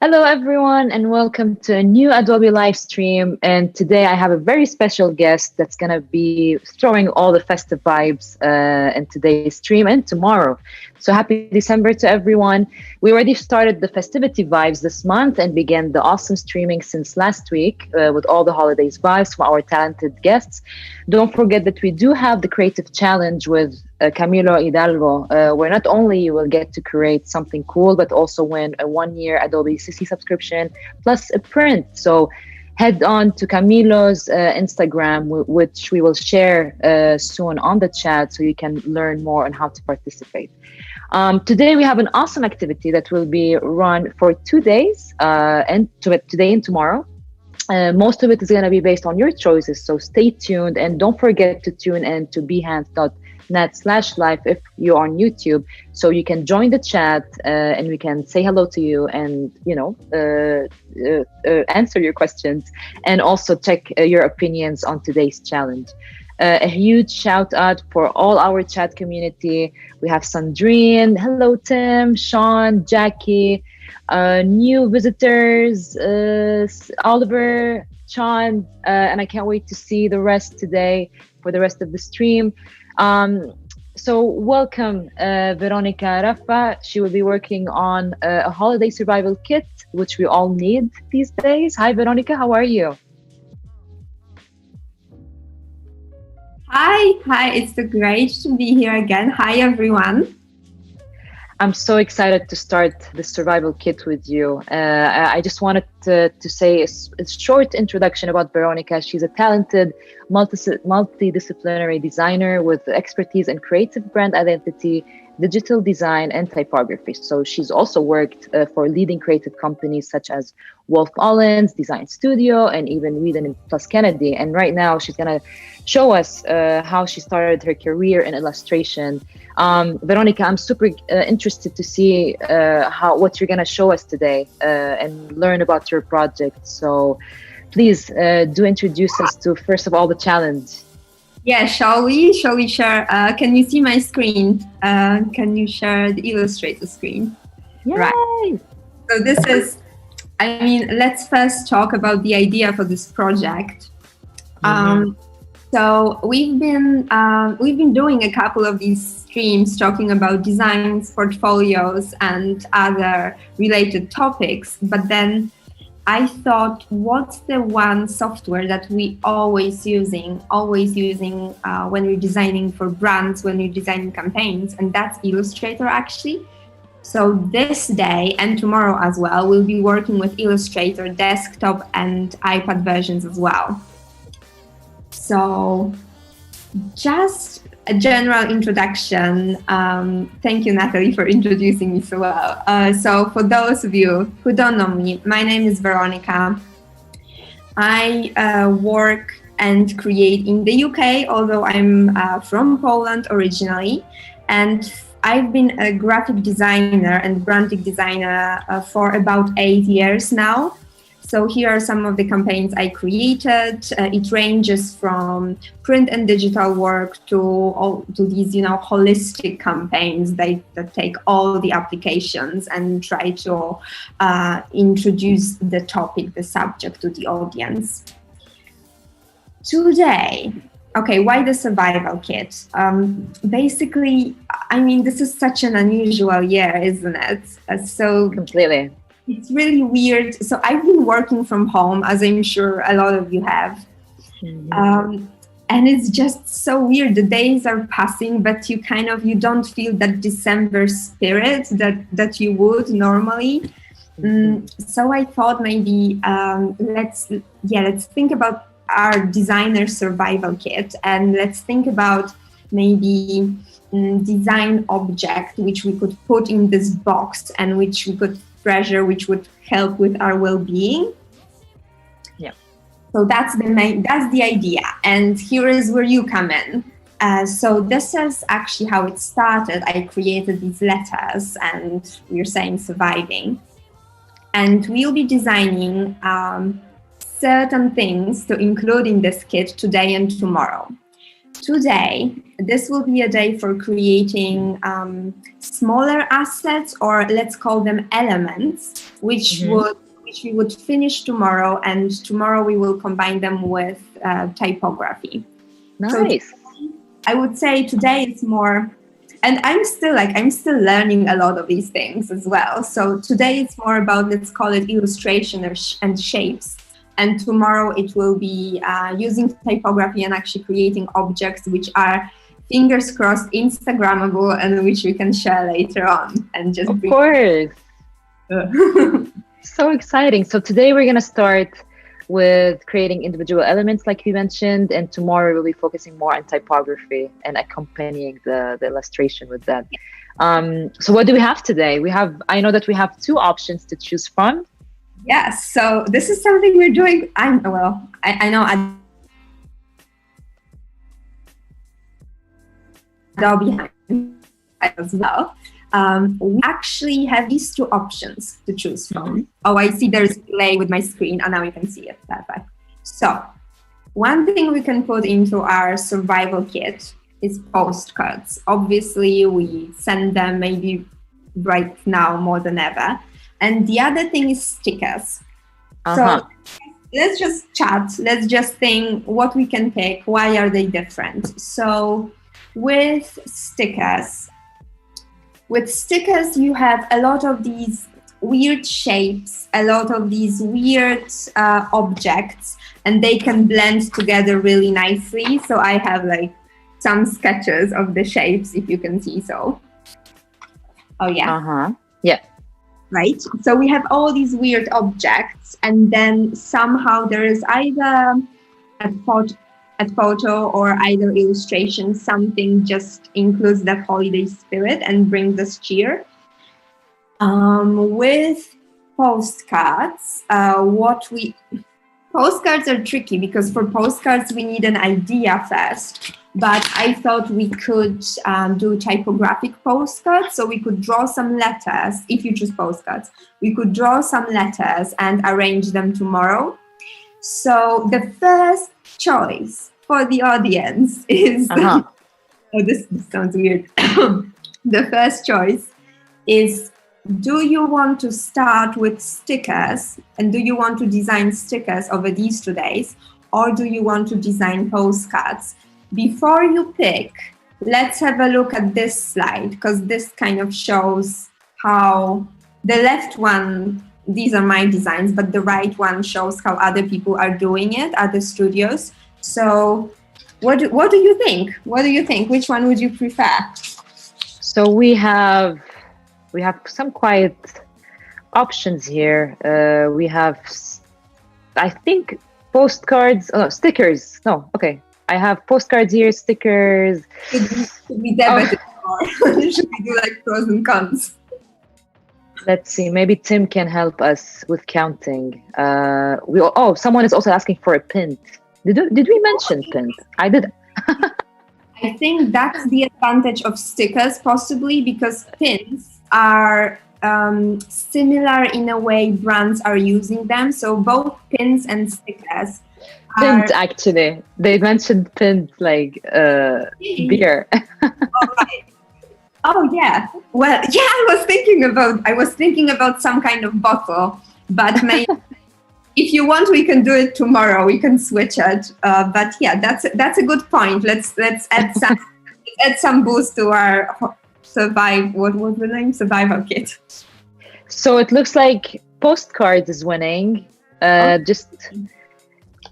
Hello, everyone, and welcome to a new Adobe live stream. And today I have a very special guest that's going to be throwing all the festive vibes in today's stream and tomorrow. So happy December to everyone. We already started the festivity vibes this month and began the awesome streaming since last week with all the holidays vibes from our talented guests. Don't forget that we do have the creative challenge with Camilo Hidalgo, where not only you will get to create something cool, but also win a 1-year Adobe CC subscription plus a print. So head on to Camilo's Instagram, which we will share soon on the chat so you can learn more on how to participate. Today we have an awesome activity that will be run for 2 days, today and tomorrow. Most of it is going to be based on your choices, so stay tuned and don't forget to tune in to behance.net/live if you're on YouTube, so you can join the chat and we can say hello to you and answer your questions and also check your opinions on today's challenge. A huge shout out for all our chat community. We have Sandrine, hello Tim, Sean, Jackie, new visitors, Oliver, Sean, and I can't wait to see the rest today for the rest of the stream. So welcome Weronika, Raffa. She will be working on a holiday survival kit, which we all need these days. Hi Weronika, how are you? Hi, it's great to be here again. Hi, everyone. I'm so excited to start the survival kit with you. I just wanted to say a short introduction about Weronika. She's a talented, multidisciplinary designer with expertise in creative brand identity, digital design, and typography. So she's also worked for leading creative companies such as Wolf Ollens, Design Studio, and even Whedon plus Kennedy. And right now she's going to show us how she started her career in illustration. Weronika, I'm super interested to see what you're going to show us today and learn about your project. So please do introduce us to, first of all, the challenge. Yeah, shall we share? Can you see my screen? Can you share the Illustrator screen? Yay! Right. So this is, let's first talk about the idea for this project. So we've been doing a couple of these streams talking about designs, portfolios, and other related topics. But then I thought, what's the one software that we always using when we're designing for brands, when we're designing campaigns, and that's Illustrator actually. So this day and tomorrow as well, we'll be working with Illustrator desktop and iPad versions as well. So just a general introduction. Thank you, Natalie, for introducing me so well. So for those of you who don't know me, my name is Weronika. I work and create in the UK, although I'm from Poland originally. And I've been a graphic designer and branding designer for about 8 years now. So here are some of the campaigns I created. It ranges from print and digital work to these, holistic campaigns that take all the applications and try to introduce the topic, the subject to the audience. Today, okay, why the survival kit? Basically, this is such an unusual year, isn't it? So completely. It's really weird. So I've been working from home, as I'm sure a lot of you have. And it's just so weird. The days are passing, but you don't feel that December spirit that you would normally. So I thought maybe let's think about our designer survival kit, and let's think about maybe design object which we could put in this box and which we could treasure, which would help with our well-being. Yeah. So that's the idea, and here is where you come in. So this is actually how it started. I created these letters, and we're saying surviving, and we'll be designing certain things to include in this kit today and tomorrow. Today, this will be a day for creating smaller assets, or let's call them elements, which we would finish tomorrow, and tomorrow we will combine them with typography. Nice. So I would say today is more, and I'm still learning a lot of these things as well. So today it's more about, let's call it illustration and shapes. And tomorrow it will be using typography and actually creating objects which are, fingers crossed, Instagrammable, and which we can share later on. And just of course. So exciting. So today we're going to start with creating individual elements like you mentioned, and tomorrow we'll be focusing more on typography and accompanying the illustration with that. So what do we have today? I know that we have two options to choose from. Yes, so this is something we're doing. I know Adobe as well. We actually have these two options to choose from. Oh, I see there's a delay with my screen, and now you can see it. Perfect. So one thing we can put into our survival kit is postcards. Obviously, we send them maybe right now more than ever. And the other thing is stickers. So let's just chat. Let's just think what we can pick. Why are they different? So with stickers, you have a lot of these weird shapes, a lot of these weird objects, and they can blend together really nicely. So I have like some sketches of the shapes, if you can see so. Oh yeah. Yeah. Right? So we have all these weird objects, and then somehow there is either a photo or either illustration, something just includes that holiday spirit and brings us cheer. With postcards, postcards are tricky because for postcards we need an idea first. But I thought we could do typographic postcards. So we could draw some letters. If you choose postcards, we could draw some letters and arrange them tomorrow. So the first choice for the audience is, oh, this sounds weird. The first choice is, do you want to start with stickers, and do you want to design stickers over these 2 days, or do you want to design postcards? Before you pick, let's have a look at this slide, because this kind of shows how the left one, these are my designs, but the right one shows how other people are doing it, other studios. So what do you think? What do you think? Which one would you prefer? So we have some quiet options here. We have, I think, postcards, stickers. No, okay. I have postcards here, stickers. Should we debate it more? Should we do like pros and cons? Let's see. Maybe Tim can help us with counting. Someone is also asking for a pin. Did we mention pin? I did. I think that's the advantage of stickers, possibly, because pins are similar in a way brands are using them. So both pins and stickers. Pint, actually. They mentioned pint like beer. Oh, right. Oh yeah. Well, yeah, I was thinking about some kind of bottle, but maybe if you want, we can do it tomorrow. We can switch it. But yeah, that's a good point. Let's add some boost to our what was the name? Survival kit. So it looks like postcards is winning. Just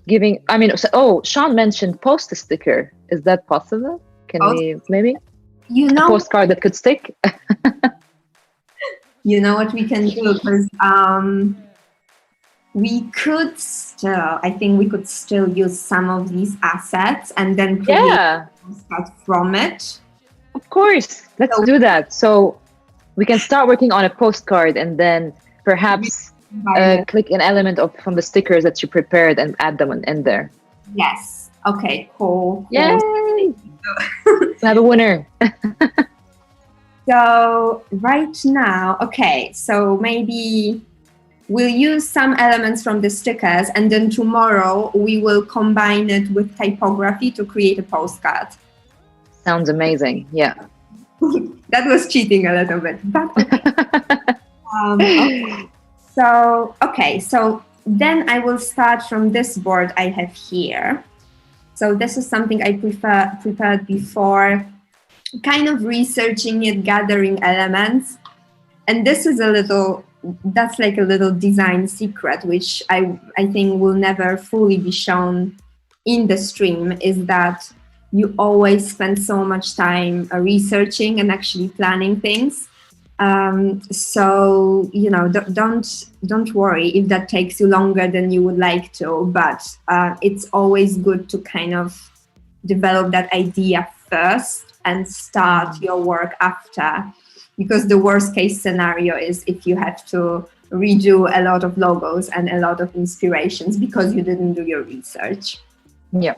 giving. I mean, Sean mentioned post a sticker. Is that possible? Can we maybe? A postcard that could stick. You know what we can do, because I think we could still use some of these assets and then create a postcard from it. Of course, let's do that. So we can start working on a postcard and then perhaps click an element from the stickers that you prepared and add them in there. Yes. Okay, cool. Yay! We have a winner. So right now, okay, so maybe we'll use some elements from the stickers, and then tomorrow we will combine it with typography to create a postcard. Sounds amazing. Yeah. That was cheating a little bit, but okay. So then I will start from this board I have here. So this is something I prepared before, kind of researching it, gathering elements. And this is that's like a little design secret, which I think will never fully be shown in the stream, is that you always spend so much time researching and actually planning things. So, don't worry if that takes you longer than you would like to, but it's always good to kind of develop that idea first and start your work after, because the worst case scenario is if you have to redo a lot of logos and a lot of inspirations because you didn't do your research. Yeah.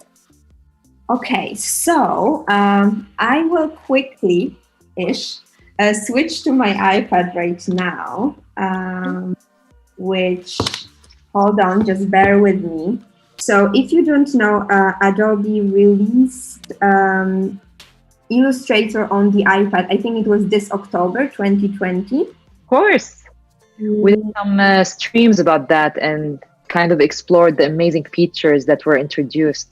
Okay, so I will quickly-ish switch to my iPad right now, which, hold on, just bear with me. So if you don't know, Adobe released Illustrator on the iPad. I think it was this October 2020. Of course. We did some streams about that and kind of explored the amazing features that were introduced.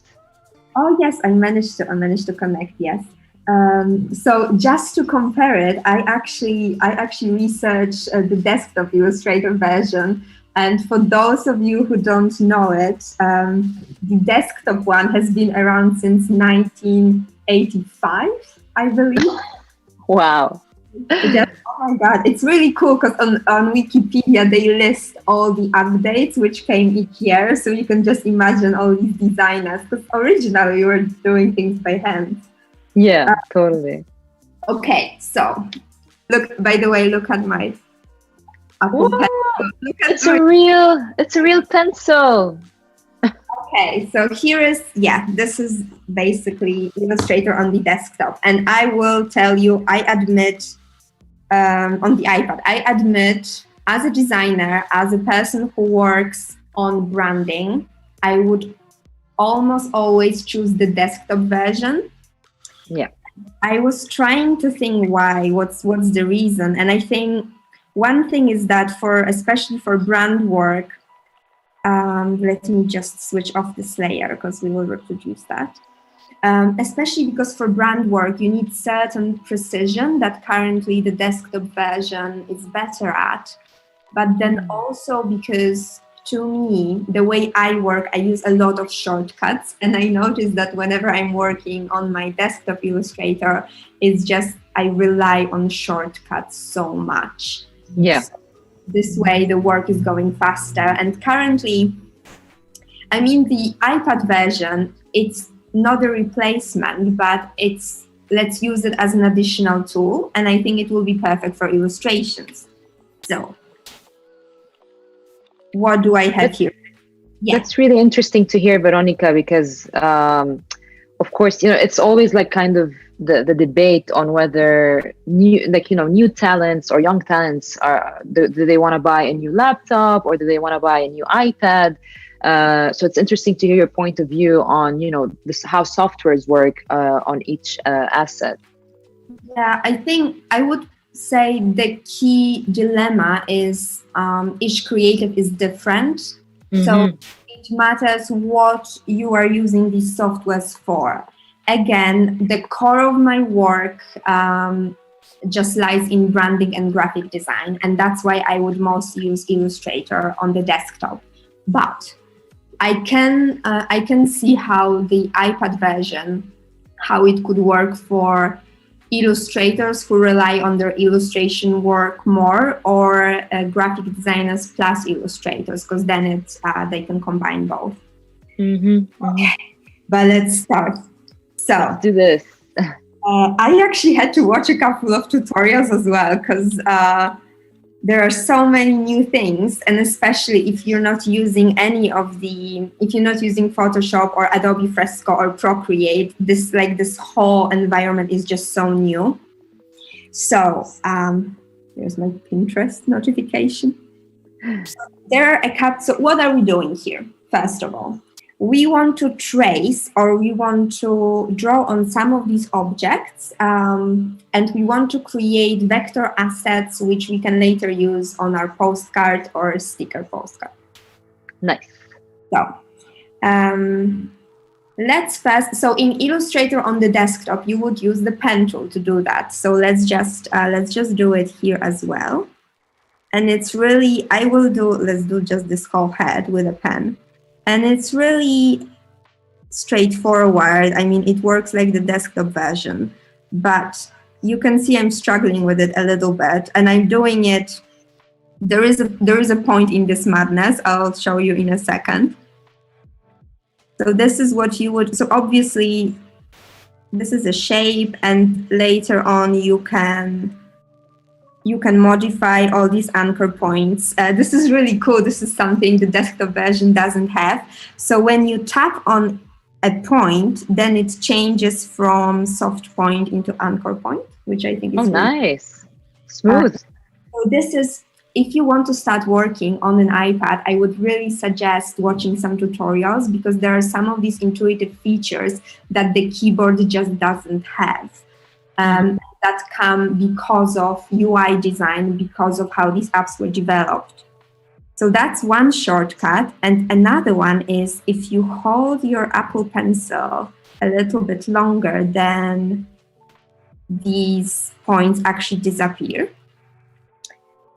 Oh yes, I managed to connect. Yes. So just to compare it, I actually researched the desktop Illustrator version. And for those of you who don't know it, the desktop one has been around since 1985, I believe. Wow. Oh my God, it's really cool because on Wikipedia they list all the updates which came each year. So you can just imagine all these designers, because originally we were doing things by hand. Yeah, totally. Okay, so by the way, look at my Apple pencil. It's a real pencil. Okay, so this is basically Illustrator on the desktop. And I will tell you, I admit, on the iPad, I admit, as a designer, as a person who works on branding, I would almost always choose the desktop version. Yeah. I was trying to think why, what's the reason. And I think one thing is that especially for brand work, let me just switch off this layer because we will reproduce that. Especially because for brand work, you need certain precision that currently the desktop version is better at. But then also because, to me, the way I work, I use a lot of shortcuts. And I notice that whenever I'm working on my desktop Illustrator, it's just I rely on shortcuts so much. Yeah. So this way, the work is going faster. And currently, I mean, the iPad version, it's not a replacement, but let's use it as an additional tool. And I think it will be perfect for illustrations. So what do I have here? Yeah. That's really interesting to hear, Weronika, because of course, it's always like kind of the debate on whether new talents or young talents do they want to buy a new laptop or do they want to buy a new iPad? So it's interesting to hear your point of view on, how softwares work on each asset. Yeah, I think I would say the key dilemma is each creative is different. Mm-hmm. So it matters what you are using these softwares for. Again, the core of my work just lies in branding and graphic design, and that's why I would mostly use Illustrator on the desktop. But I can see how the iPad version, how it could work for illustrators who rely on their illustration work more, or graphic designers plus illustrators, because then they can combine both. Mm-hmm. Okay, but let's start. So let's do this. I actually had to watch a couple of tutorials as well, because there are so many new things, and especially if you're not using if you're not using Photoshop or Adobe Fresco or Procreate, this whole environment is just so new. So here's my Pinterest notification. there are a cut. So what are we doing here? First of all, we want to trace, or we want to draw on some of these objects, and we want to create vector assets which we can later use on our postcard or sticker postcard. Nice. So let's first, so in Illustrator on the desktop, you would use the pen tool to do that. So let's just do it here as well. And it's really, let's do just this whole head with a pen. And it's really straightforward. I mean, it works like the desktop version, but you can see I'm struggling with it a little bit, and I'm doing it. There is a point in this madness. I'll show you in a second. So this is what you would, so obviously this is a shape, and later on you can modify all these anchor points. This is really cool. This is something the desktop version doesn't have. So when you tap on a point, then it changes from soft point into anchor point, which I think is really nice. Smooth. So this is, if you want to start working on an iPad, I would really suggest watching some tutorials, because there are some of these intuitive features that the keyboard just doesn't have. That come because of UI design, because of how these apps were developed. So that's one shortcut. And another one is, if you hold your Apple Pencil a little bit longer, then these points actually disappear.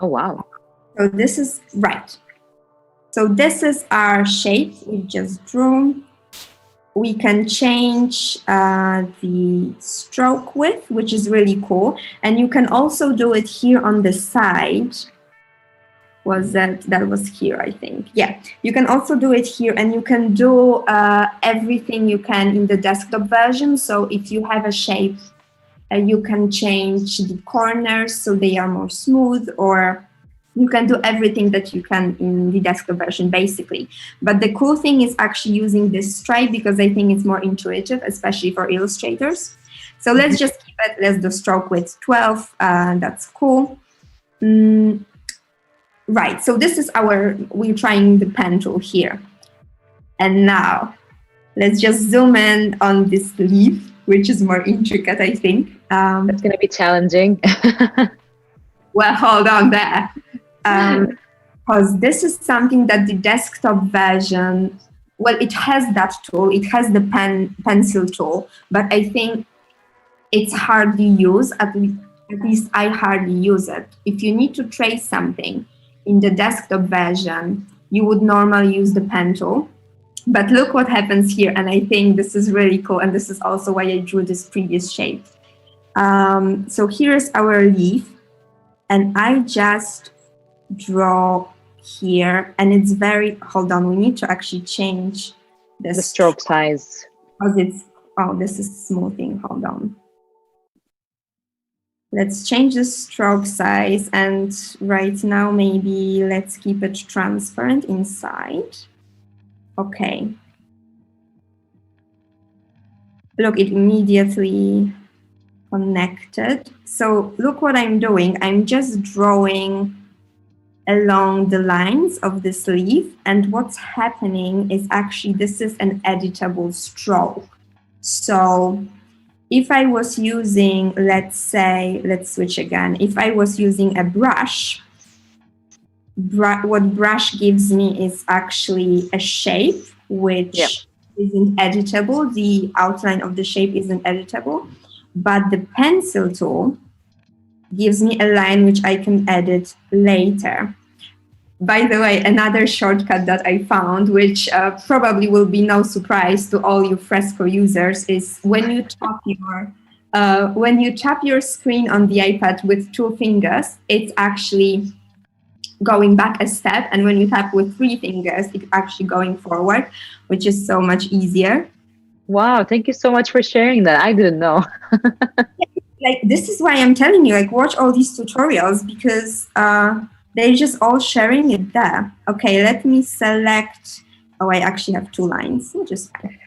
Oh, wow. So this is right. So this is our shape we just drew. We can change the stroke width, which is really cool. And you can also do it here on the side. That was here, I think. Yeah, you can also do it here, and you can do everything you can in the desktop version. So if you have a shape, you can change the corners so they are more smooth, or you can do everything that you can in the desktop version, basically. But the cool thing is actually using this stripe, because I think it's more intuitive, especially for illustrators. So let's just keep it, let's do stroke width 12, that's cool. Right, so this is we're trying the pen tool here. And now, let's just zoom in on this leaf, which is more intricate, I think. That's gonna be challenging. Well, hold on there. Because this is something that the desktop version, well, it has that tool, it has the pencil tool, but I think it's hardly used, at least I hardly use it. If you need to trace something in the desktop version, you would normally use the pen tool. But look what happens here, and I think this is really cool, and this is also why I drew this previous shape. So here's our leaf, and I just draw here, and it's very, hold on, we need to actually change the stroke size. Because it's, oh, this is smoothing, hold on. Let's change the stroke size, and right now maybe let's keep it transparent inside. Okay. Look, it immediately connected. So look what I'm doing. I'm just drawing along the lines of this leaf, and what's happening is actually this is an editable stroke. So if I was using, let's say, let's switch again. If I was using a brush, what brush gives me is actually a shape which isn't editable. The outline of the shape isn't editable, but the pencil tool gives me a line which I can edit later. By the way, another shortcut that I found, which probably will be no surprise to all you Fresco users, is when you tap your screen on the iPad with 2 fingers, it's actually going back a step, and when you tap with 3 fingers, it's actually going forward, which is so much easier. Wow, thank you so much for sharing that. I didn't know. Like, this is why I'm telling you, like, watch all these tutorials, because they're just all sharing it there. Okay, let me select, oh, I actually have 2 lines, which is fine.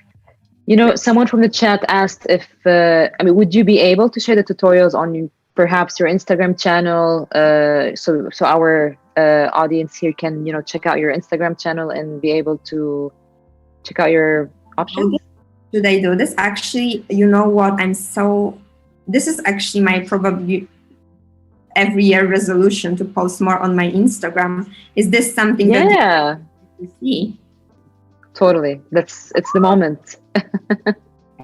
You know, someone from the chat asked if, would you be able to share the tutorials on perhaps your Instagram channel, so our audience here can, check out your Instagram channel and be able to check out your options? Should I do this? Actually, you know what? This is actually my probably every year resolution to post more on my Instagram. Is this something that you see? Totally. It's the moment.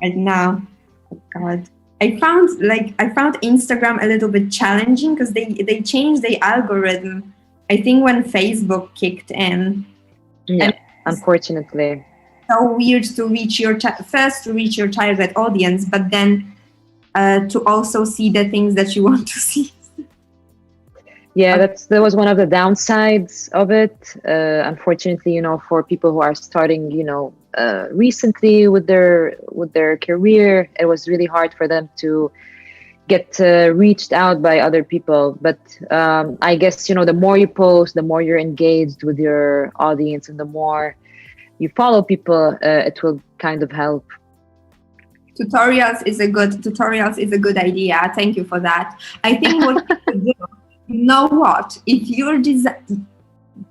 Right now. Oh God. I found Instagram a little bit challenging because they changed the algorithm, I think, when Facebook kicked in. Yeah, unfortunately. So weird to reach your target audience, but then to also see the things that you want to see. Yeah, that was one of the downsides of it. Unfortunately, for people who are starting, recently with their career, it was really hard for them to get reached out by other people. But I guess, the more you post, the more you're engaged with your audience, and the more you follow people, it will kind of help. Tutorials is a good idea. Thank you for that. I think what you could do, you know what? If you're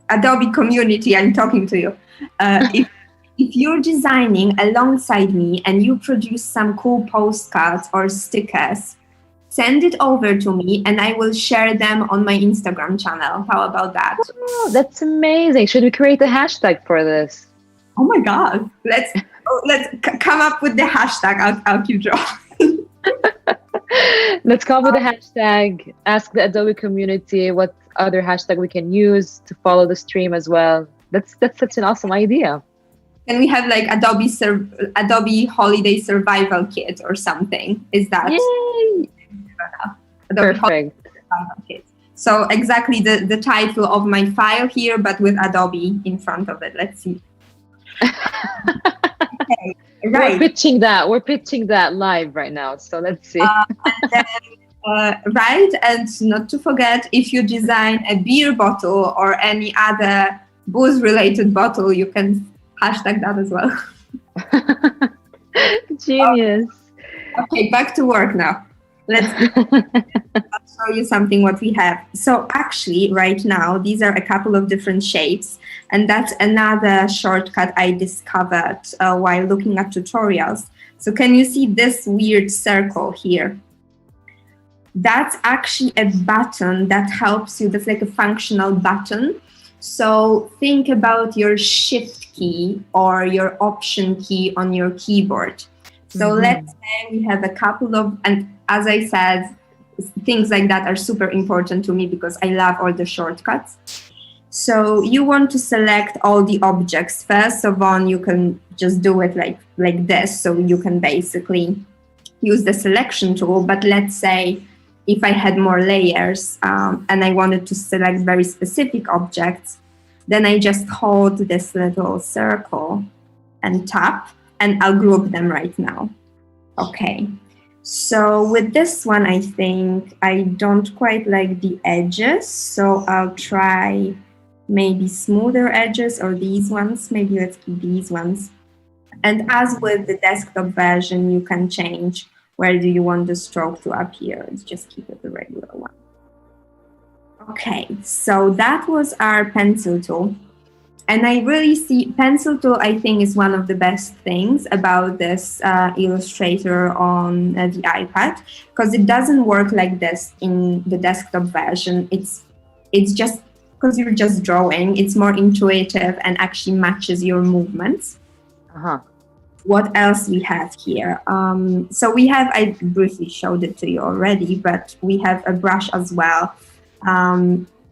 Adobe community, I'm talking to you. If you're designing alongside me and you produce some cool postcards or stickers, send it over to me and I will share them on my Instagram channel. How about that? Oh, that's amazing. Should we create a hashtag for this? Oh my God. Let's come up with the hashtag. I'll keep drawing. Let's come up with a hashtag. Ask the Adobe community what other hashtag we can use to follow the stream as well. That's such an awesome idea. Can we have like Adobe Holiday Survival Kit or something? Is that? Yay! Adobe Perfect. Survival Kit. So exactly the title of my file here, but with Adobe in front of it. Let's see. Okay, right. We're pitching that live right now. So let's see. Right, and not to forget, if you design a beer bottle or any other booze-related bottle, you can hashtag that as well. Genius. Okay, back to work now. I'll show you something what we have. So actually, right now, these are a couple of different shapes, and that's another shortcut I discovered while looking at tutorials. So can you see this weird circle here? That's actually a button that helps you. That's like a functional button. So think about your Shift key or your Option key on your keyboard. So let's say we have a couple of, and as I said, things like that are super important to me because I love all the shortcuts. So you want to select all the objects. First of all, you can just do it like this. So you can basically use the selection tool. But let's say if I had more layers and I wanted to select very specific objects, then I just hold this little circle and tap, and I'll group them right now. Okay. So with this one, I think I don't quite like the edges. So I'll try maybe smoother edges or these ones. Maybe let's keep these ones. And as with the desktop version, you can change where do you want the stroke to appear. Let's just keep it the regular one. Okay, so that was our pencil tool. And I really see pencil tool, I think, is one of the best things about this Illustrator on the iPad, because it doesn't work like this in the desktop version. It's just because you're just drawing. It's more intuitive and actually matches your movements. What else we have here? So we have, I briefly showed it to you already, but we have a brush as well.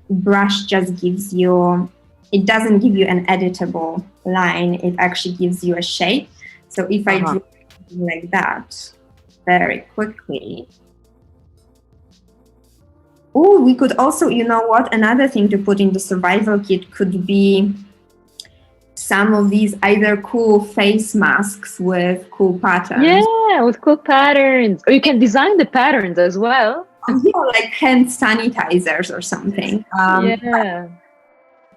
Brush just gives you, it doesn't give you an editable line, it actually gives you a shape. So if I do something like that very quickly. Oh, we could also, you know what, another thing to put in the survival kit could be some of these either cool face masks with cool patterns. Yeah, with cool patterns. Or you can design the patterns as well. Yeah, like hand sanitizers or something. Yeah.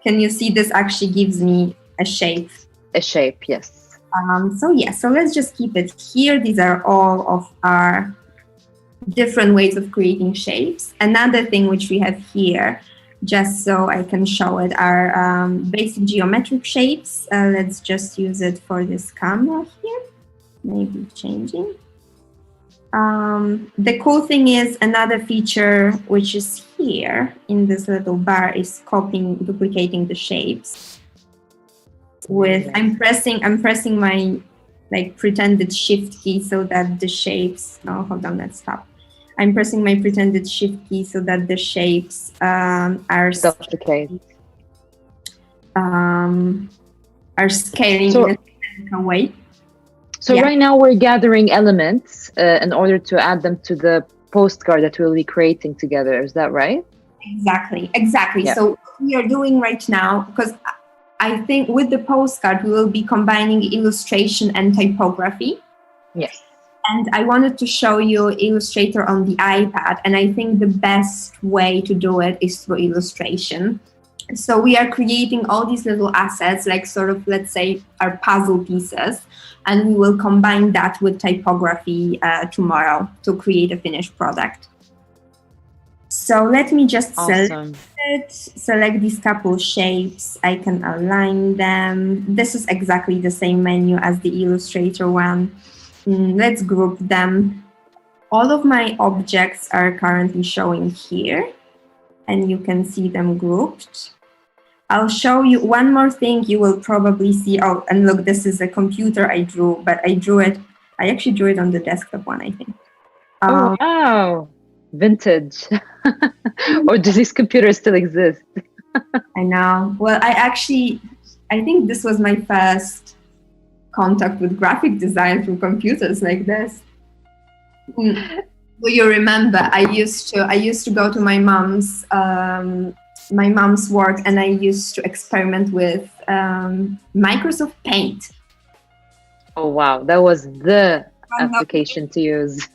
Can you see this actually gives me a shape? A shape, yes. So let's just keep it here. These are all of our different ways of creating shapes. Another thing which we have here, just so I can show it, are basic geometric shapes. Let's just use it for this camera here. Maybe changing. The cool thing is another feature, which is here in this little bar, is duplicating the shapes. I'm pressing my like pretended shift key so that the shapes. Oh, hold on, let's stop. I'm pressing my pretended shift key so that the shapes are duplicate. Are scaling in a technical way. So right now we're gathering elements in order to add them to the postcard that we'll be creating together. Is that right? Exactly. Yeah. So what we are doing right now, because I think with the postcard, we will be combining illustration and typography. Yes. And I wanted to show you Illustrator on the iPad. And I think the best way to do it is through illustration. So we are creating all these little assets, like sort of, let's say, our puzzle pieces. And we will combine that with typography tomorrow to create a finished product. So let me just select these couple shapes. I can align them. This is exactly the same menu as the Illustrator one. Let's group them. All of my objects are currently showing here, and you can see them grouped. I'll show you one more thing you will probably see. Oh, and look, this is a computer I drew, but I actually drew it on the desktop one, I think. Oh, wow. Vintage. Or does this computer still exist? I know. Well, I think this was my first contact with graphic design through computers like this. Do you remember? I used to go to my mom's work, and I used to experiment with Microsoft Paint. Oh wow, that was the application to use.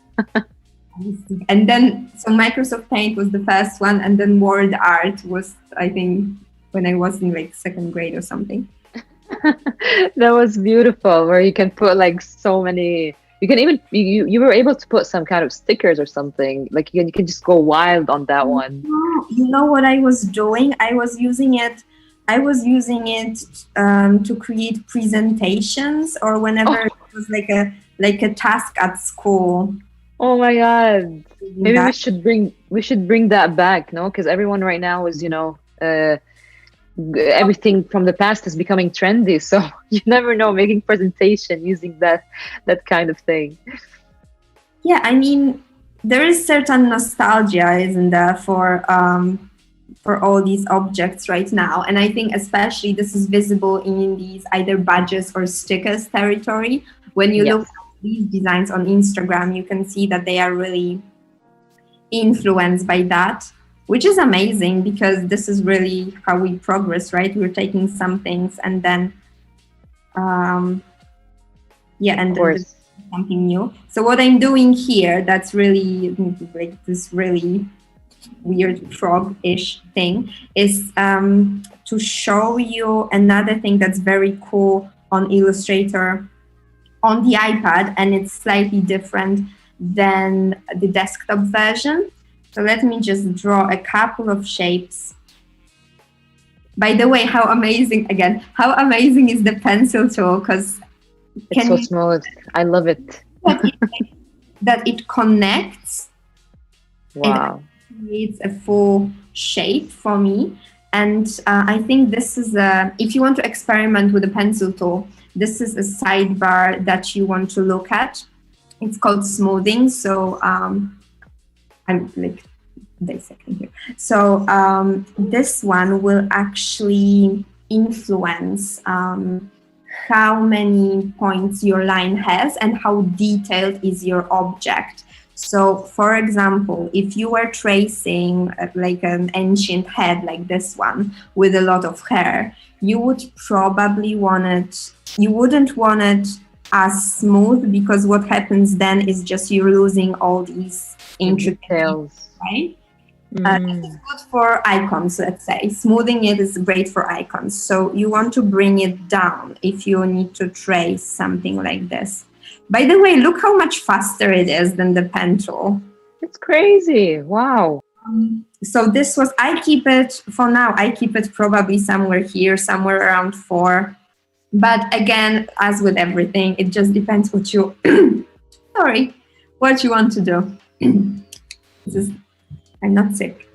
And then, so Microsoft Paint was the first one, and then Word Art was, I think, when I was in like second grade or something. That was beautiful, where you can put like so many. You can even you were able to put some kind of stickers or something. Like you can just go wild on that one. You know what I was doing? I was using it to create presentations, or whenever it was like a task at school. Oh my God! Maybe we should bring that back, no? Because everyone right now is, everything from the past is becoming trendy. So you never know, making presentation using that kind of thing. Yeah, I mean, there is certain nostalgia, isn't there, for all these objects right now, and I think especially this is visible in these either badges or stickers territory. When you look at these designs on Instagram, you can see that they are really influenced by that, which is amazing, because this is really how we progress, right? We're taking some things and then, then something new. So what I'm doing here, that's really like this really weird frog-ish thing, is to show you another thing that's very cool on Illustrator on the iPad, and it's slightly different than the desktop version. So let me just draw a couple of shapes. By the way, how amazing is the pencil tool? Because it's so small. I love it. that it connects. Wow. And creates a full shape for me. And I think this is if you want to experiment with a pencil tool, this is a sidebar that you want to look at. It's called smoothing. So I'm like, wait a second here. So this one will actually influence how many points your line has and how detailed is your object. So, for example, if you were tracing like an ancient head like this one with a lot of hair, you would probably you wouldn't want it as smooth, because what happens then is just you're losing all these intricate details, right? This is good for icons, let's say. Smoothing it is great for icons. So you want to bring it down if you need to trace something like this. By the way, look how much faster it is than the pen tool. It's crazy. Wow. So this was, I keep it for now, I keep it probably somewhere here, somewhere around 4. But again, as with everything, it just depends what you, sorry, what you want to do. I'm not sick.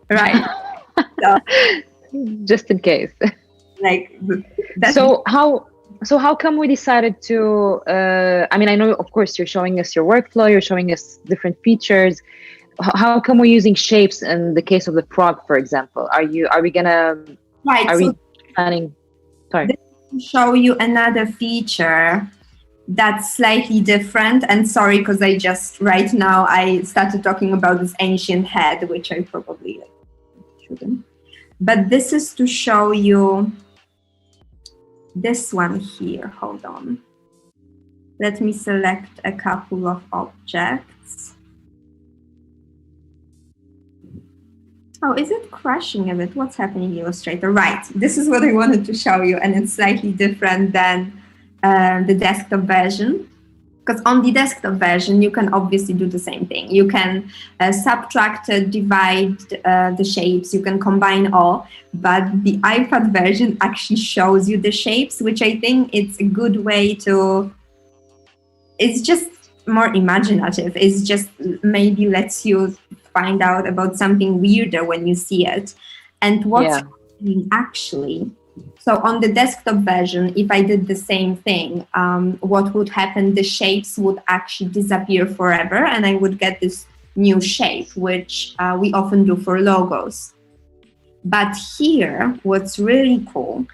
Right. So, just in case. like, So how come we decided to, I mean, I know, of course, you're showing us your workflow, you're showing us different features. How come we're using shapes in the case of the frog, for example? Are we gonna, right, are so we planning, sorry. to show you another feature that's slightly different. And sorry, because I just right now I started talking about this ancient head, which I probably shouldn't. But this is to show you this one here. Hold on. Let me select a couple of objects. Oh, is it crashing a bit? What's happening, Illustrator? Right, this is what I wanted to show you, and it's slightly different than the desktop version. Because on the desktop version, you can obviously do the same thing. You can subtract, divide the shapes, you can combine all, but the iPad version actually shows you the shapes, which I think it's a good way to, it's just more imaginative. It's just maybe lets you find out about something weirder when you see it. And what's happening actually, so on the desktop version, if I did the same thing, what would happen, the shapes would actually disappear forever and I would get this new shape, which we often do for logos. But here, what's really cool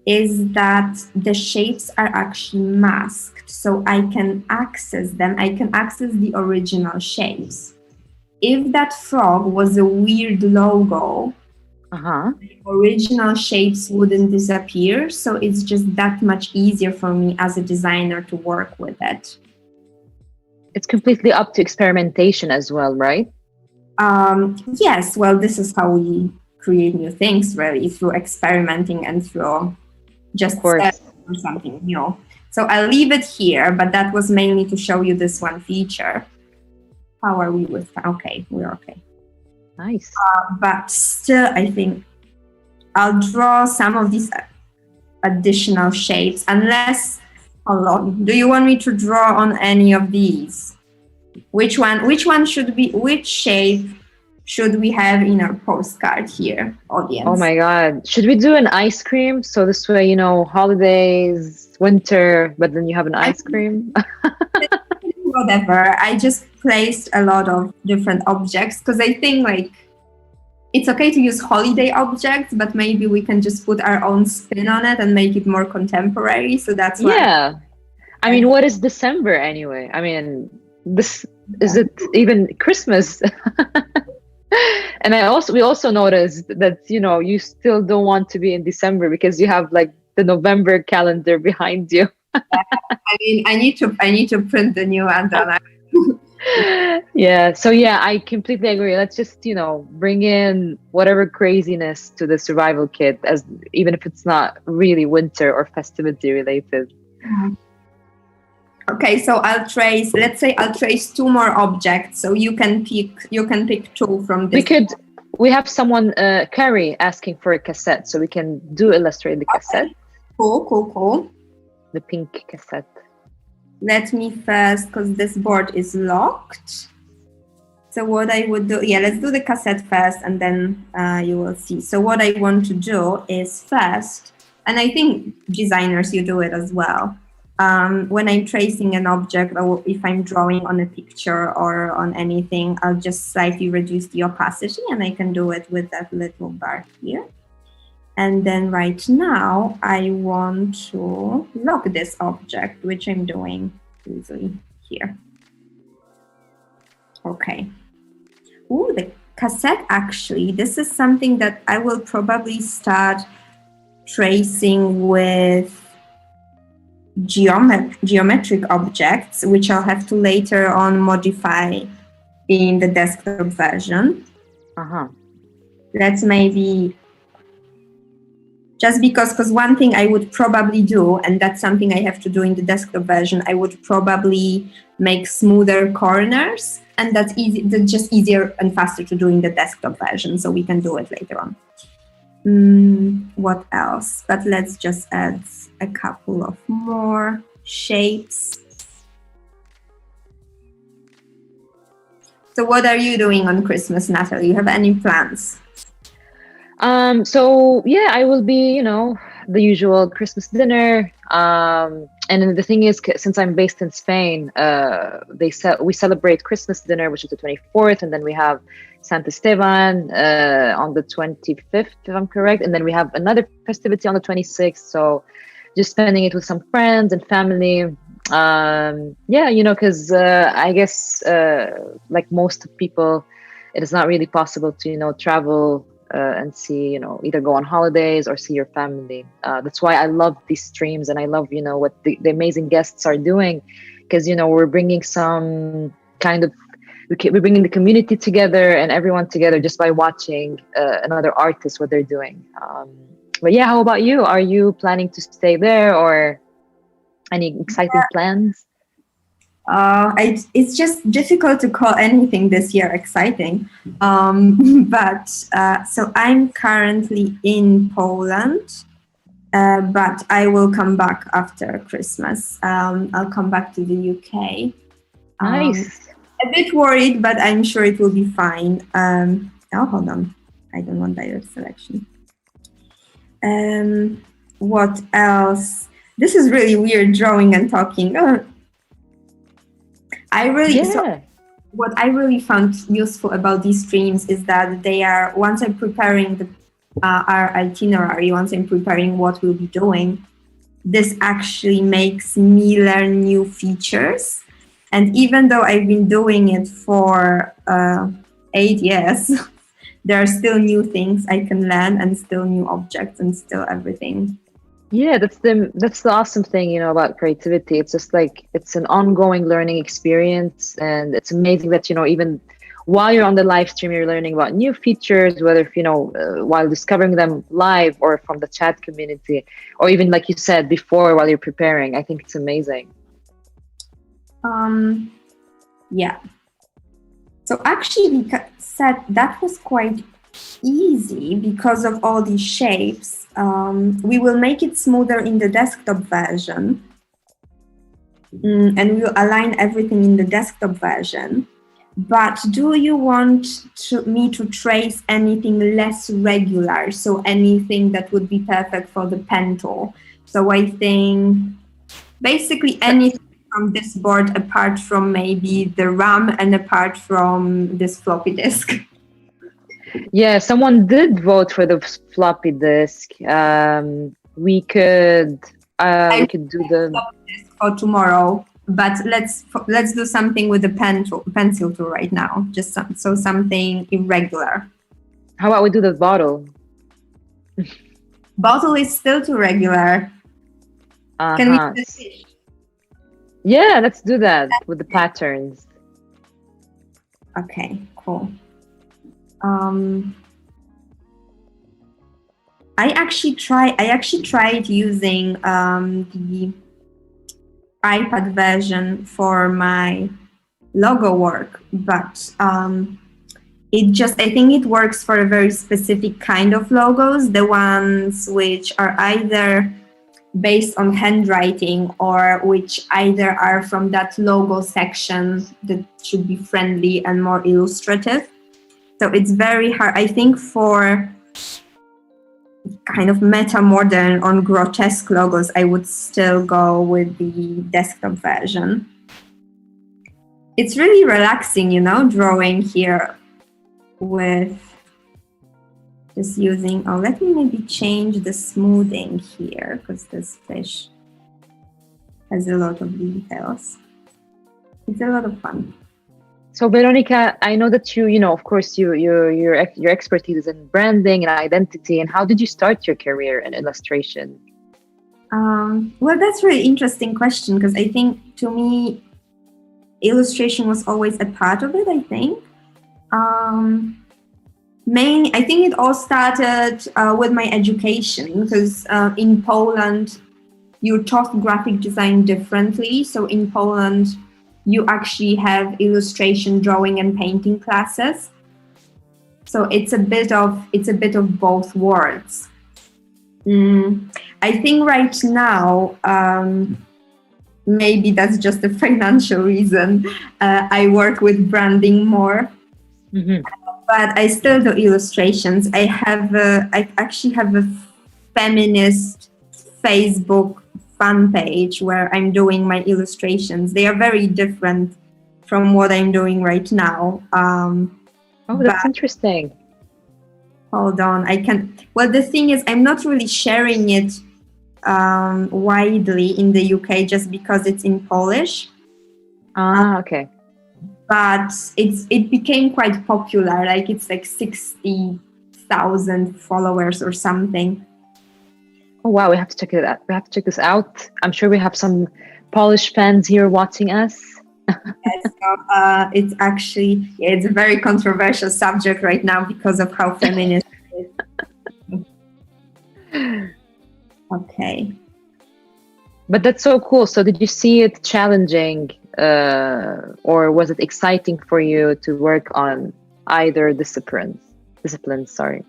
is that the shapes are actually masked. So I can access them, I can access the original shapes. If that frog was a weird logo, the original shapes wouldn't disappear. So it's just that much easier for me as a designer to work with it. It's completely up to experimentation as well, right? Yes, well, this is how we create new things, really, through experimenting and through just something new. So I'll leave it here, but that was mainly to show you this one feature. How are we with? Okay, we're okay. Nice. But still, I think I'll draw some of these additional shapes, unless, hold on, do you want me to draw on any of these? Which one should be, which shape should we have in our postcard here, audience? Oh my God. Should we do an ice cream? So this way, you know, holidays, winter, but then you have an ice cream. Whatever. I just placed a lot of different objects because I think like it's okay to use holiday objects, but maybe we can just put our own spin on it and make it more contemporary. So that's why. Yeah. I mean, what is December anyway? I mean, this is it even Christmas? And we also noticed that, you know, you still don't want to be in December because you have like the November calendar behind you. I mean, I need to print the new one. Yeah. So yeah, I completely agree. Let's just, you know, bring in whatever craziness to the survival kit, as even if it's not really winter or festivity related. Okay, so I'll trace. Let's say I'll trace 2 more objects. So you can pick 2 from this. We have someone, Carrie, asking for a cassette, so we can illustrate the cassette. Cool. The pink cassette. Let me first, because this board is locked. So what I would do, let's do the cassette first and then you will see. So what I want to do is first, and I think designers, you do it as well. When I'm tracing an object or if I'm drawing on a picture or on anything, I'll just slightly reduce the opacity and I can do it with that little bar here. And then right now, I want to lock this object, which I'm doing easily here. Okay. Ooh, the cassette actually, this is something that I will probably start tracing with geometric objects, which I'll have to later on modify in the desktop version. Let's maybe Just because one thing I would probably do, and that's something I have to do in the desktop version, I would probably make smoother corners, and that's easy. That's just easier and faster to do in the desktop version, so we can do it later on. What else? But let's just add a couple of more shapes. So what are you doing on Christmas, Natalie? You have any plans? So yeah, I will be, the usual Christmas dinner. And then the thing is, since I'm based in Spain, we celebrate Christmas dinner, which is the 24th, and then we have Sant Esteban on the 25th, if I'm correct, and then we have another festivity on the 26th. So just spending it with some friends and family. Because I guess like most people, it is not really possible to travel and see, either go on holidays or see your family. That's why I love these streams, and I love what the amazing guests are doing, because we're bringing some kind of we're bringing the community together and everyone together just by watching another artist, what they're doing. But yeah, how about you? Are you planning to stay there, or any exciting plans? It's just difficult to call anything this year exciting. But so I'm currently in Poland, but I will come back after Christmas. I'll come back to the UK. Nice. A bit worried, but I'm sure it will be fine. Hold on. I don't want direct selection. What else? This is really weird, drawing and talking. So what I really found useful about these streams is that they are, once I'm preparing our itinerary, once I'm preparing what we'll be doing, this actually makes me learn new features. And even though I've been doing it for 8 years, there are still new things I can learn, and still new objects, and still everything. Yeah, that's the awesome thing, about creativity. It's just like, it's an ongoing learning experience, and it's amazing that, even while you're on the live stream, you're learning about new features, whether, while discovering them live or from the chat community, or even like you said before, while you're preparing. I think it's amazing. Yeah. So actually, we said that was quite easy because of all these shapes. We will make it smoother in the desktop version, and we will align everything in the desktop version. But do you want me to trace anything less regular? So anything that would be perfect for the pen tool? So I think basically anything from this board, apart from maybe the RAM and apart from this floppy disk. Yeah, someone did vote for the floppy disk. We could do the floppy disk for tomorrow, but let's do something with the pencil tool right now. Just something irregular. How about we do the bottle? Bottle is still too regular. Can we do the fish? Yeah, let's do that with the patterns. Okay, cool. I actually tried using the iPad version for my logo work, but I think it works for a very specific kind of logos, the ones which are either based on handwriting or which either are from that logo section that should be friendly and more illustrative. So it's very hard. I think for kind of meta-modern on grotesque logos, I would still go with the desktop version. It's really relaxing, drawing here with just using, let me maybe change the smoothing here, because this fish has a lot of details. It's a lot of fun. So Weronika, I know that you of course, your expertise is in branding and identity. And how did you start your career in illustration? Well, that's a really interesting question, because I think to me, illustration was always a part of it, I think. I think it all started with my education, because in Poland you're taught graphic design differently. So in Poland you actually have illustration, drawing, and painting classes. So it's a bit of both worlds. I think right now, maybe that's just a financial reason. I work with branding more. Mm-hmm. But I still do illustrations. I actually have a feminist Facebook fan page where I'm doing my illustrations. They are very different from what I'm doing right now. That's interesting. Hold on, well, the thing is, I'm not really sharing it widely in the UK just because it's in Polish. Okay. But it became quite popular. Like, it's like 60,000 followers or something. Oh wow, we have to check it out. We have to check this out. I'm sure we have some Polish fans here watching us. Yes, so, it's actually, it's a very controversial subject right now because of how feminist it is. Okay. But that's so cool. So did you see it challenging, or was it exciting for you to work on either disciplines? Sorry.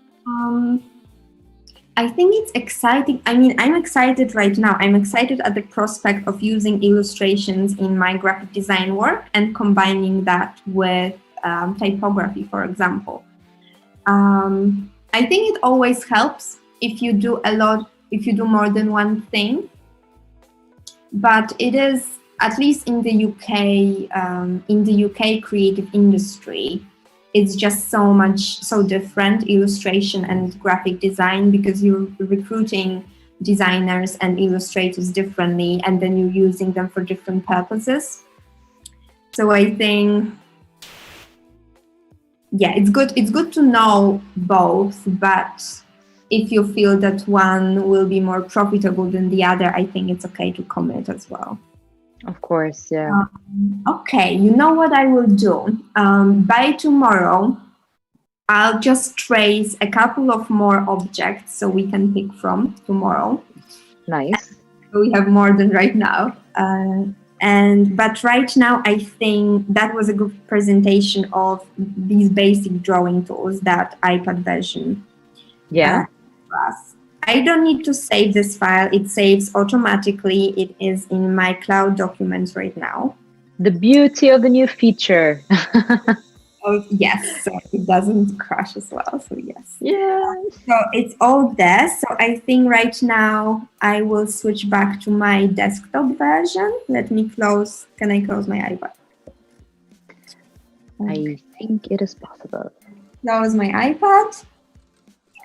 I think it's exciting. I mean, I'm excited right now. I'm excited at the prospect of using illustrations in my graphic design work and combining that with typography, for example. I think it always helps if you do more than one thing. But it is, at least in the UK creative industry, it's just so different, illustration and graphic design, because you're recruiting designers and illustrators differently, and then you're using them for different purposes. So I think, yeah, it's good to know both, but if you feel that one will be more profitable than the other, I think it's okay to commit as well. Of course, yeah. Okay, you know what I will do? By tomorrow, I'll just trace a couple of more objects so we can pick from tomorrow. Nice. We have more than right now. But right now, I think that was a good presentation of these basic drawing tools, that iPad version. Yeah. I don't need to save this file. It saves automatically. It is in my cloud documents right now. The beauty of the new feature. Oh, yes. So it doesn't crash as well. So yes. Yeah. So it's all there. So I think right now I will switch back to my desktop version. Let me close. Can I close my iPad? I think it is possible. Close my iPad.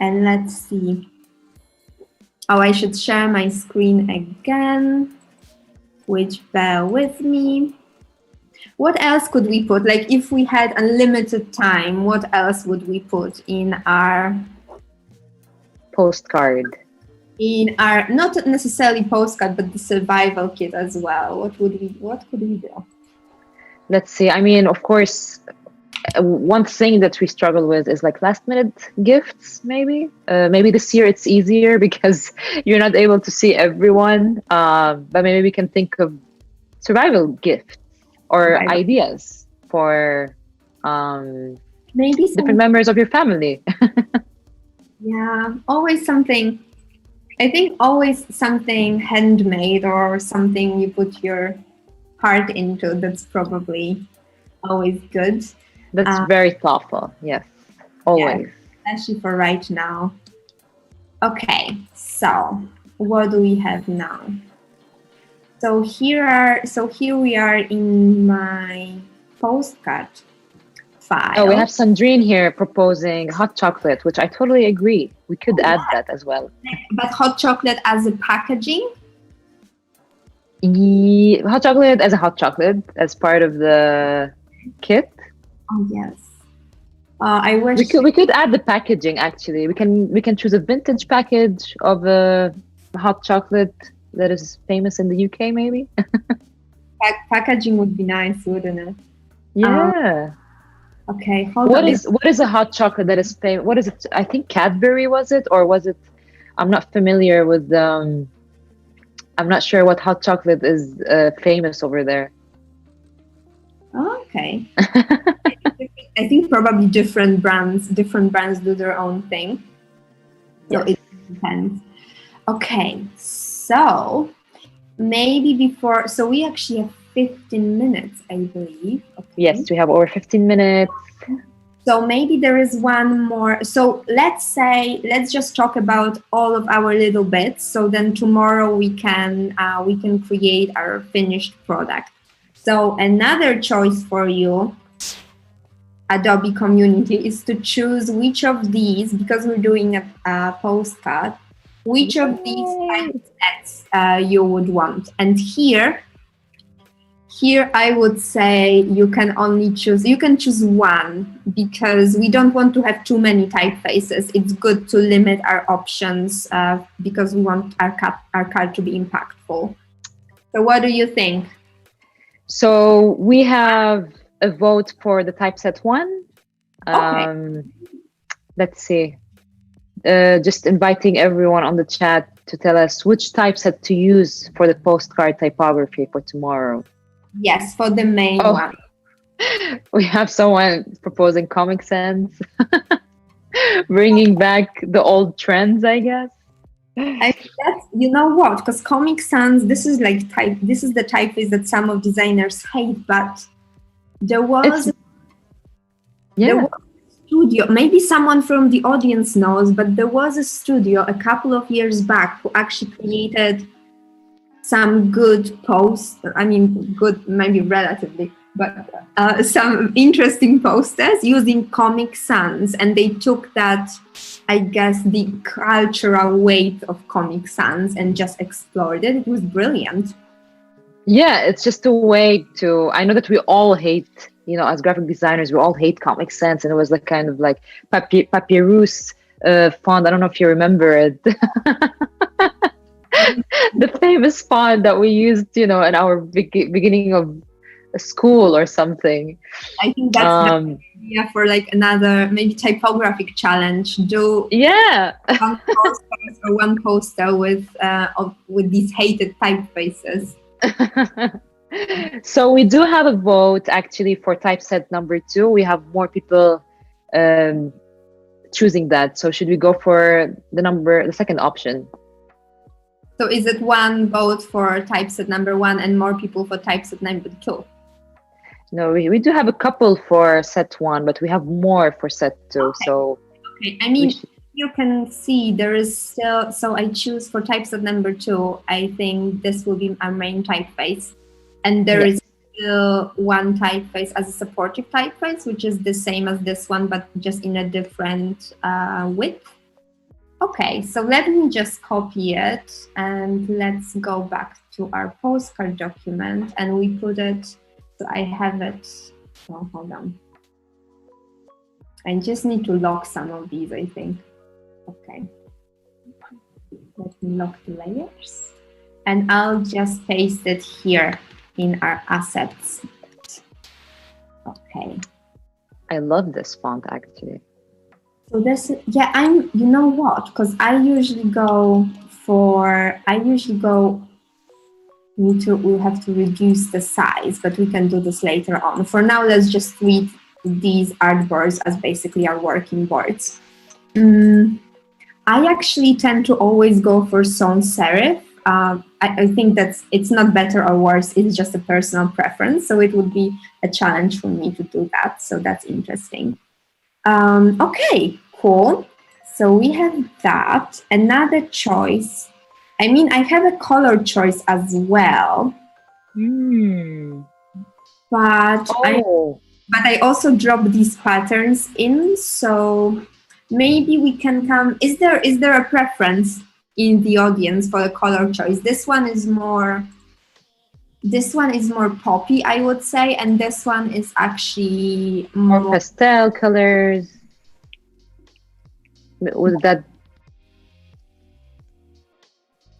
And let's see. Oh, I should share my screen again, which, bear with me. What else could we put? Like, if we had unlimited time, what else would we put in our postcard? In our, not necessarily postcard, but the survival kit as well. What could we do? Let's see. I mean, of course, one thing that we struggle with is like last minute gifts, maybe. Maybe this year it's easier because you're not able to see everyone. But maybe we can think of survival gifts or ideas for maybe different members of your family. Yeah, always something. I think always something handmade or something you put your heart into. That's probably always good. That's very thoughtful. Yes, always. Yeah, especially for right now. Okay, so what do we have now? So here we are in my postcard file. Oh, we have Sandrine here proposing hot chocolate, which I totally agree. We could add that as well. But hot chocolate as a packaging? Hot chocolate as a hot chocolate, as part of the kit. Oh yes. I wish we could add the packaging. Actually, we can choose a vintage package of a hot chocolate that is famous in the UK. Maybe packaging would be nice, wouldn't it? Yeah. Okay, hold on. What is a hot chocolate that is famous? What is it? I think Cadbury was it, or was it? I'm not familiar with. I'm not sure what hot chocolate is famous over there. Okay. I think probably different brands do their own thing. So Yes. it depends. Okay, so maybe before, so we actually have 15 minutes, I believe. Okay. Yes, we have over 15 minutes. So maybe there is one more. So let's just talk about all of our little bits. So then tomorrow we can create our finished product. So another choice for you, Adobe community, is to choose which of these, because we're doing a postcard, which of these typesets you would want. And here I would say you can choose one, because we don't want to have too many typefaces. It's good to limit our options because we want our card to be impactful. So what do you think? So we have a vote for the typeset one. Okay. Let's see. Just inviting everyone on the chat to tell us which typeset to use for the postcard typography for tomorrow. Yes, for the main one. We have someone proposing Comic Sans, bringing back the old trends, I guess. I think that's, you know what? Because Comic Sans, this is the typeface that some of designers hate, but there was a studio. Maybe someone from the audience knows, but there was a studio a couple of years back who actually created some good posts. I mean, good, maybe relatively, but some interesting posters using Comic Sans, and they took that, I guess, the cultural weight of Comic Sans and just explored it. It was brilliant. Yeah, it's just a way to. I know that we all hate, as graphic designers, we all hate Comic Sans, and it was like kind of like papyrus font. I don't know if you remember it. The famous font that we used, in our beginning of school or something. I think that's the idea for like another maybe typographic challenge. Do one poster with these hated typefaces. So we do have a vote actually for typeset number 2. We have more people choosing that. So should we go for the second option? So is it one vote for typeset number 1 and more people for typeset number 2? No, we do have a couple for set 1, but we have more for set 2. Okay. So okay, I mean, you can see there is still. So I choose for typeset number 2. I think this will be our main typeface, and there is still one typeface as a supportive typeface, which is the same as this one, but just in a different width. Okay, so let me just copy it and let's go back to our postcard document, and we put it. So I have it. Oh, hold on. I just need to lock some of these, I think. Okay. Let me lock the layers. And I'll just paste it here in our assets. Okay. I love this font actually. So this, you know what? Because I usually go, we'll have to reduce the size, but we can do this later on. For now, let's just treat these artboards as basically our working boards. I actually tend to always go for sans serif. I think it's not better or worse, it's just a personal preference. So it would be a challenge for me to do that. So that's interesting. Okay, cool. So we have that. Another choice. I mean, I have a color choice as well. But I also drop these patterns in. So maybe we can come. Is there a preference in the audience for a color choice? This one is more poppy, I would say, and this one is actually more pastel colors. With that.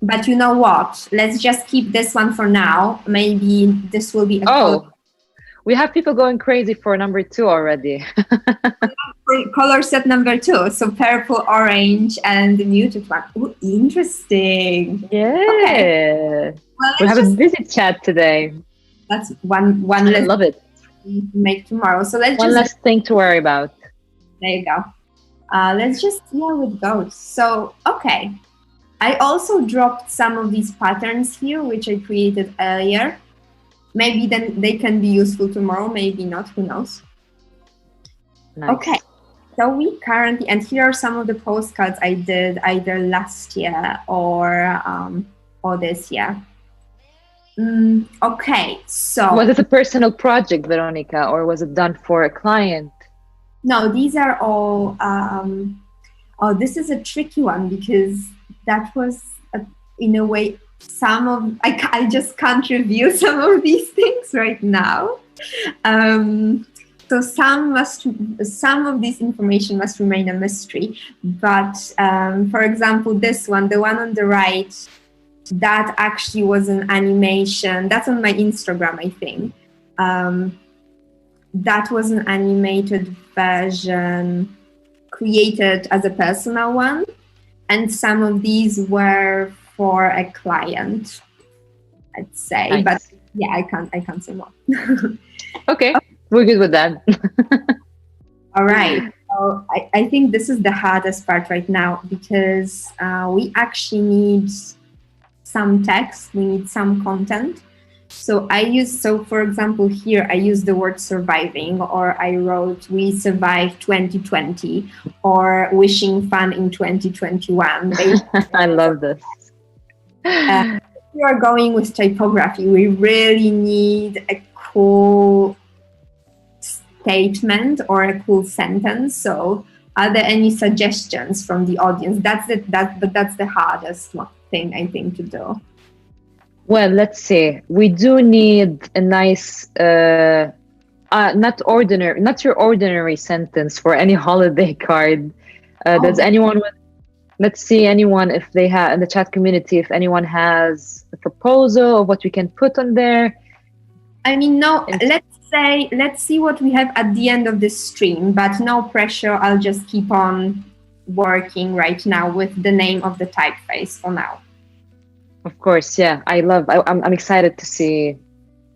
But you know what? Let's just keep this one for now. Maybe this will be a color. We have people going crazy for number 2 already. Color set number 2, so purple, orange, and the muted one. Ooh, interesting. Okay. Yeah. Well, We let's have a just busy chat today. that's one I less love it. to make tomorrow. So let's One just less thing to worry about. there you go. Let's just see how it goes. So okay, I also dropped some of these patterns here, which I created earlier. Maybe then they can be useful tomorrow. Maybe not. Who knows? Nice. Okay. So we currently, and here are some of the postcards I did either last year or this year. Okay, so Was it a personal project, Weronika, or was it done for a client? no, these are all. This is a tricky one because that was, in a way, some of I just can't reveal some of these things right now. So some of this information must remain a mystery. But for example, this one, the one on the right, that actually was an animation. That's on my Instagram, I think. That was an animated version created as a personal one, and some of these were for a client, I'd say. Nice. But yeah, I can't say more. Okay, we're good with that. All right. So I think this is the hardest part right now because we actually need some text, we need some content. So for example, here I use the word surviving, or I wrote, we survived 2020, or wishing fun in 2021. I love this. If we are going with typography, we really need a cool statement or a cool sentence. So are there any suggestions from the audience? That's the hardest thing, I think, to do. Well, let's see. We do need a nice, not your ordinary sentence for any holiday card. Does anyone, let's see, anyone, if they have in the chat community, if anyone has a proposal of what we can put on there. I mean, no, let's see what we have at the end of this stream, but no pressure. I'll just keep on working right now with the name of the typeface for now. Of course, yeah. I'm excited to see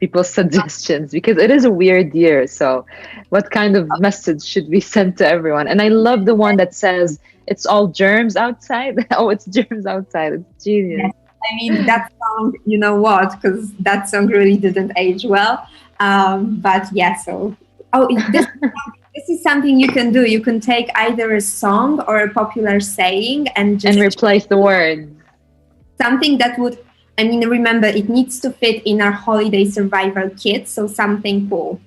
people's suggestions because it is a weird year. So what kind of message should be sent to everyone? And I love the one that says, it's all germs outside. Oh, it's germs outside. It's genius. Yes. I mean, that song, you know what, because that song really didn't age well. But yeah, so, this is something you can do. You can take either a song or a popular saying and replace the word. Something that would, I mean, remember, it needs to fit in our holiday survival kit, so something cool.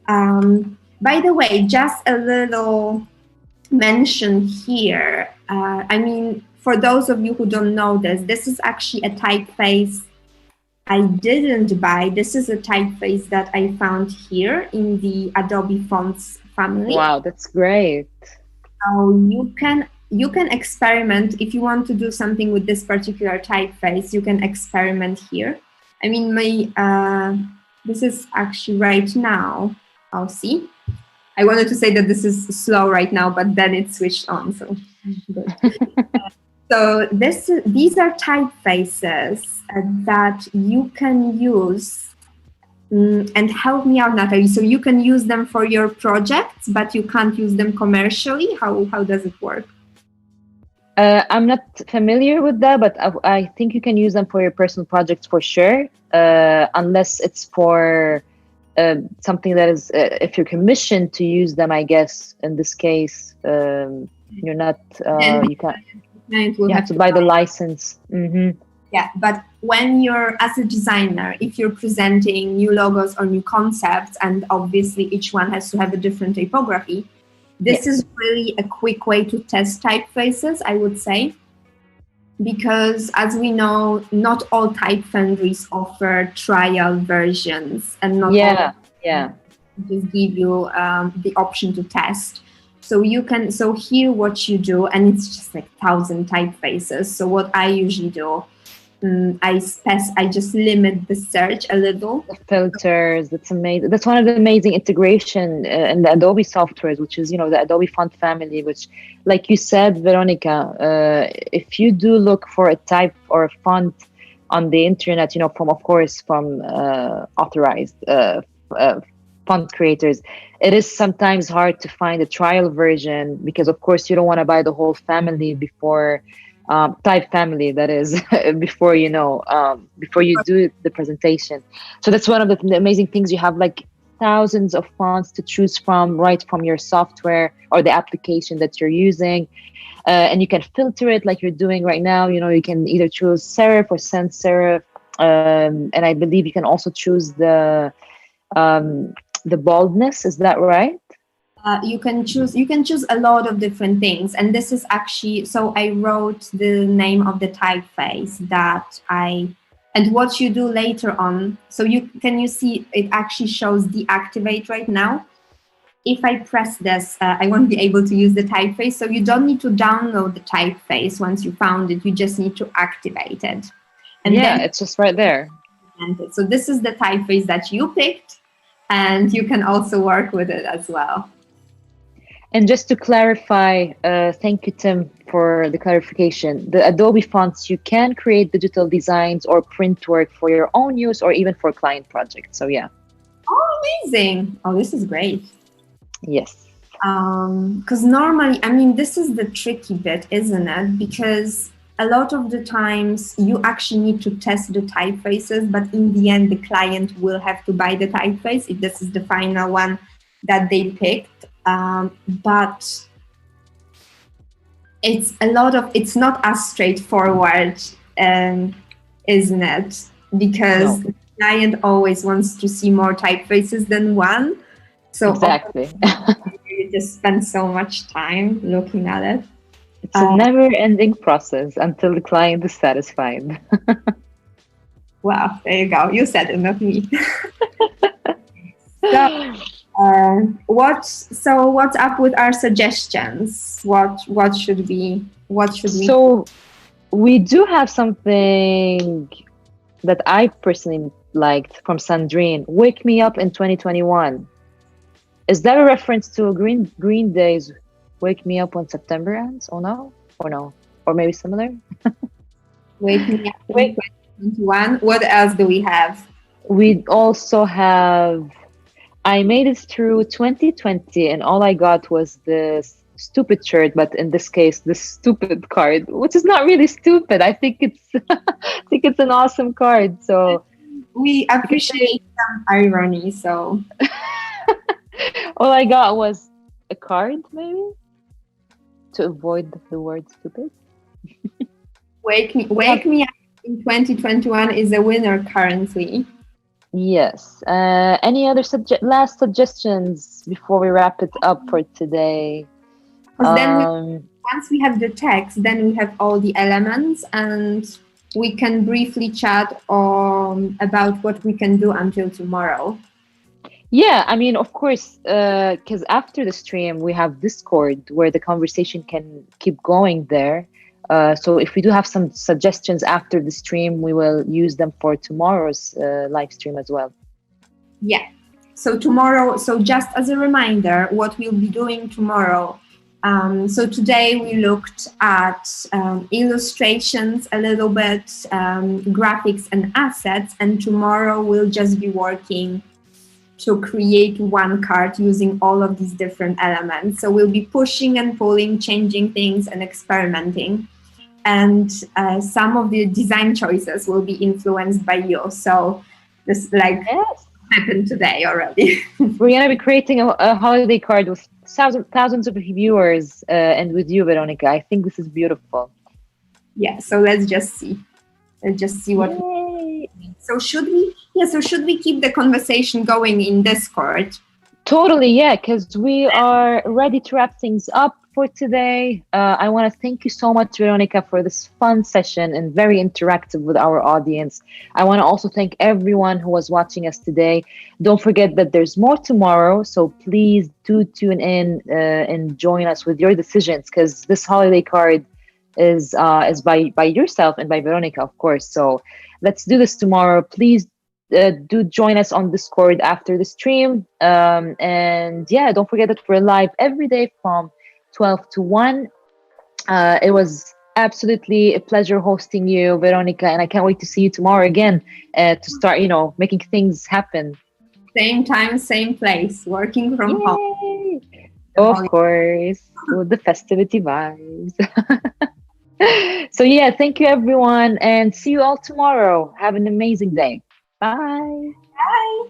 By the way, just a little mention here. I mean, for those of you who don't know this is actually a typeface I didn't buy. This is a typeface that I found here in the Adobe Fonts family. Wow, that's great. So you can experiment if you want to do something with this particular typeface. You can experiment here. I mean, this is actually right now. I'll see. I wanted to say that this is slow right now, but then it switched on. So good. So these are typefaces that you can use. And help me out, Natalie. So you can use them for your projects, but you can't use them commercially. How does it work? I'm not familiar with that, but I think you can use them for your personal projects for sure, unless it's for something that is, if you're commissioned to use them, I guess, in this case, you're not, you can't, you have to buy the license. Mm-hmm. Yeah, but when you're, as a designer, if you're presenting new logos or new concepts, and obviously each one has to have a different typography, this is really a quick way to test typefaces, I would say, because as we know, not all type foundries offer trial versions, and not all just give you the option to test. So you can, so here what you do, and it's just like 1,000 typefaces. So what I usually do I just limit the search a little. The filters, that's amazing. That's one of the amazing integration in the Adobe softwares, which is, the Adobe font family, which, like you said, Weronika, if you do look for a type or a font on the internet, from authorized font creators, it is sometimes hard to find a trial version because, of course, you don't want to buy the whole family before type family, that is, before before you do the presentation. So that's one of the amazing things. You have like thousands of fonts to choose from right from your software or the application that you're using. And you can filter it like you're doing right now. You can either choose serif or sans serif. And I believe you can also choose the boldness. Is that right? You can choose a lot of different things, and this is actually, so I wrote the name of the typeface and what you do later on. So you see it actually shows deactivate right now. If I press this, I won't be able to use the typeface. So you don't need to download the typeface once you found it. You just need to activate it. And then it's just right there. So this is the typeface that you picked, and you can also work with it as well. And just to clarify, thank you, Tim, for the clarification. The Adobe fonts, you can create digital designs or print work for your own use or even for client projects. So, yeah. Oh, amazing. Oh, this is great. Yes. Because normally, this is the tricky bit, isn't it? Because a lot of the times you actually need to test the typefaces, but in the end, the client will have to buy the typeface if this is the final one that they picked. But it's not as straightforward, isn't it? Because the client always wants to see more typefaces than one. So exactly. You just spend so much time looking at it. It's a never-ending process until the client is satisfied. Wow, there you go. You said it, not me. What's up with our suggestions? What should we? So we do have something that I personally liked from Sandrine. Wake Me Up in 2021. Is that a reference to Green Day's Wake Me Up when September ends? Oh no, or maybe similar. Wake Me Up in 2021. What else do we have? We also have I made it through 2020 and all I got was this stupid shirt, but in this case, this stupid card, which is not really stupid. I think it's an awesome card. So we appreciate some irony. So all I got was a card, maybe, to avoid the word stupid. Wake Me Up in 2021 is a winner currently. Yes. Any other last suggestions before we wrap it up for today? Then once we have the text, then we have all the elements, and we can briefly chat about what we can do until tomorrow. Yeah, of course, because after the stream, we have Discord where the conversation can keep going there. So if we do have some suggestions after the stream, we will use them for tomorrow's live stream as well. Yeah. So tomorrow, just as a reminder, what we'll be doing tomorrow. So today we looked at illustrations a little bit, graphics and assets, and tomorrow we'll just be working to create one card using all of these different elements. So we'll be pushing and pulling, changing things and experimenting. And some of the design choices will be influenced by you. So this happened today already. We're going to be creating a holiday card with thousands of viewers and with you, Weronika. I think this is beautiful. Yeah, so let's just see. What. So should we keep the conversation going in Discord? Totally, yeah, because we are ready to wrap things up for today. I want to thank you so much, Weronika, for this fun session and very interactive with our audience. I want to also thank everyone who was watching us today. Don't forget that there's more tomorrow, so please do tune in and join us with your decisions, because this holiday card is by yourself and by Weronika, of course. So let's do this tomorrow. Please do join us on Discord after the stream. And yeah, don't forget that we're live every day from 12 to 1. It was absolutely a pleasure hosting you, Weronika, and I can't wait to see you tomorrow again to start, making things happen. Same time, same place, working from Yay! home. Of course, with the festivity vibes. So yeah, thank you everyone, and see you all tomorrow. Have an amazing day. Bye. Bye.